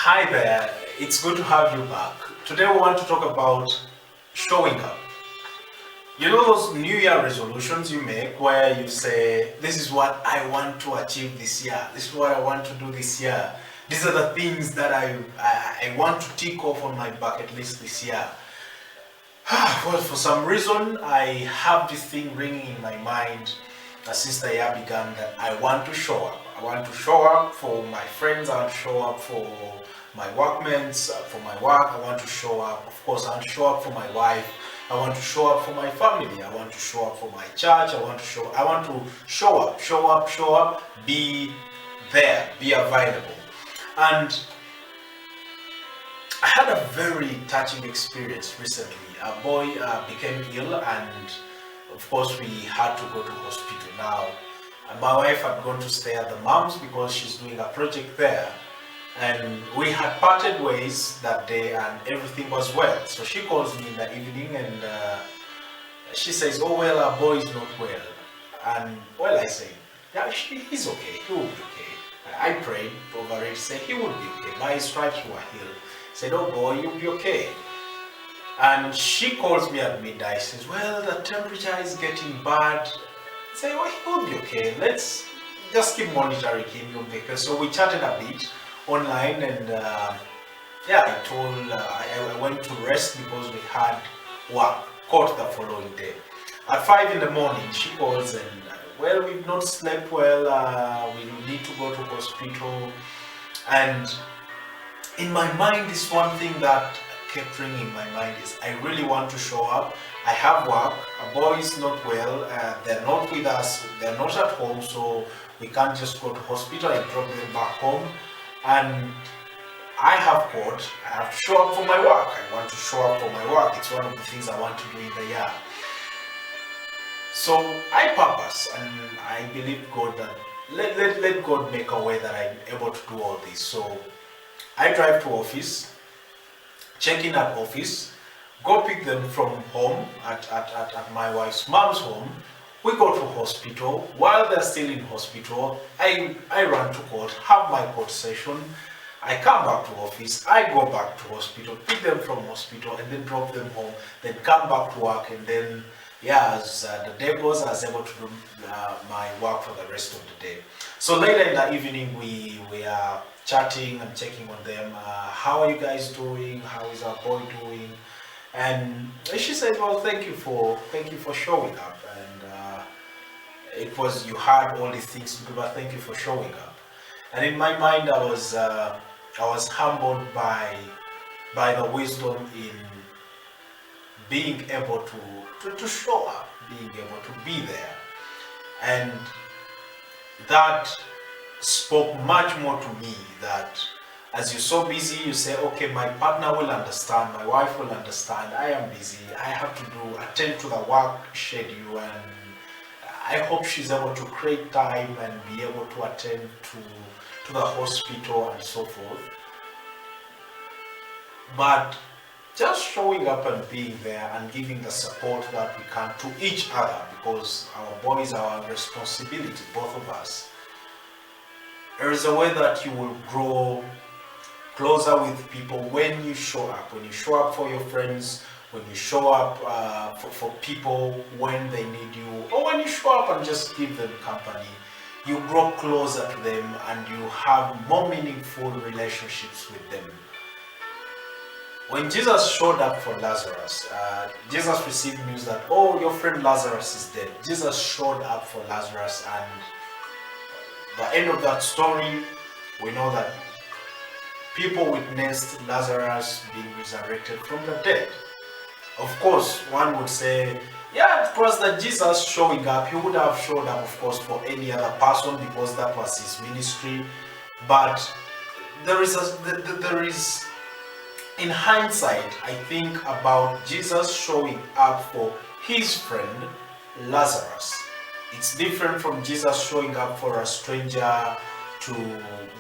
Hi there, it's good to have you back. Today we want to talk about showing up. You know those New Year resolutions you make where you say, this is what I want to achieve this year, this is what I want to do this year, these are the things that I want to tick off on my bucket list this year. Well, for some reason, I have this thing ringing in my mind since the year began that I want to show up. I want to show up for my friends, I want to show up for my workmates, for my work, I want to show up. Of course, I want to show up for my wife, I want to show up for my family, I want to show up for my church, I want to show up, be there, be available. And I had a very touching experience recently. A boy became ill, and of course we had to go to hospital. Now, my wife had gone to stay at the mom's because she's doing a project there, and we had parted ways that day, and everything was well. So she calls me in the evening, and she says, "Oh well, our boy is not well." And well, I say, "Yeah, he's okay. He will be okay." I prayed over it, said he would be okay. By his stripes you are healed. Said, "Oh boy, you'll be okay." And she calls me at midnight, says, "Well, the temperature is getting bad." I say, "Oh, he will be okay. Let's just keep monitoring him, you'll be okay." So we chatted a bit online, and I went to rest because we had work caught the following day. At 5 in the morning, she calls and, "Well, we've not slept well, we need to go to hospital." And in my mind, this one thing that kept ringing in my mind is I really want to show up. I have work, a boy is not well, they're not with us, they're not at home, so we can't just go to hospital and drop them back home. And I have court, I have to show up for my work. I want to show up for my work. It's one of the things I want to do in the year. So I purpose, and I believe God that let God make a way that I'm able to do all this. So I drive to office, check in at office, go pick them from home at my wife's mom's home. We go to hospital. While they're still in hospital, I run to court, have my court session. I come back to office, I go back to hospital, pick them from hospital, and then drop them home, then come back to work, and then as the day goes, I was able to do my work for the rest of the day. So later in the evening, we are chatting and checking on them. How are you guys doing? How is our boy doing? And she said, "Well, thank you for showing up. And it was, you had all these things to do, but thank you for showing up." And in my mind, I was humbled by the wisdom in being able to show up, being able to be there. And that spoke much more to me, that as you're so busy, you say, "Okay, my partner will understand, my wife will understand, I am busy, I have to attend to the work schedule, and I hope she's able to create time and be able to attend to the hospital and so forth." But just showing up and being there and giving the support that we can to each other, because our boy is our responsibility, both of us. There is a way that you will grow closer with people when you show up. When you show up for your friends, when you show up for people when they need you, or when you show up and just give them company, you grow closer to them and you have more meaningful relationships with them. When Jesus showed up for Lazarus, Jesus received news that, "Oh, your friend Lazarus is dead." Jesus showed up for Lazarus, and the end of that story, we know that people witnessed Lazarus being resurrected from the dead. Of course, one would say, yeah, it was that Jesus showing up. He would have showed up, of course, for any other person because that was his ministry. But there is, in hindsight, I think about Jesus showing up for his friend Lazarus. It's different from Jesus showing up for a stranger to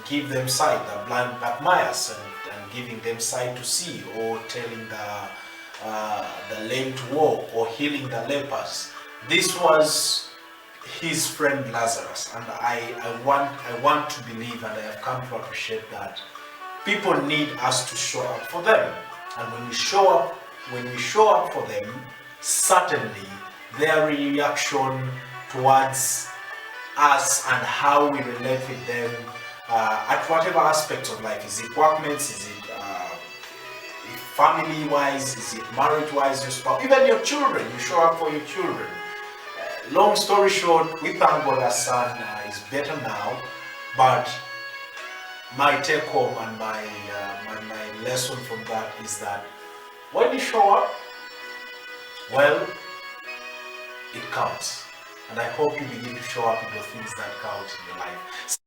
give them sight, the blind Bartimaeus, and giving them sight to see, or telling the lame to walk, or healing the lepers. This was his friend Lazarus, and I want to believe, and I have come to appreciate that people need us to show up for them. And when we show up for them, certainly their reaction towards us and how we relate with them at whatever aspects of life, is it workmates, is it family wise, is it marriage wise, your spouse, even your children, you show up for your children. Long story short, we thank God our son is better now, but my take home and my lesson from that is that when you show up, well, it counts. And I hope you begin to show up in the things that count in your life.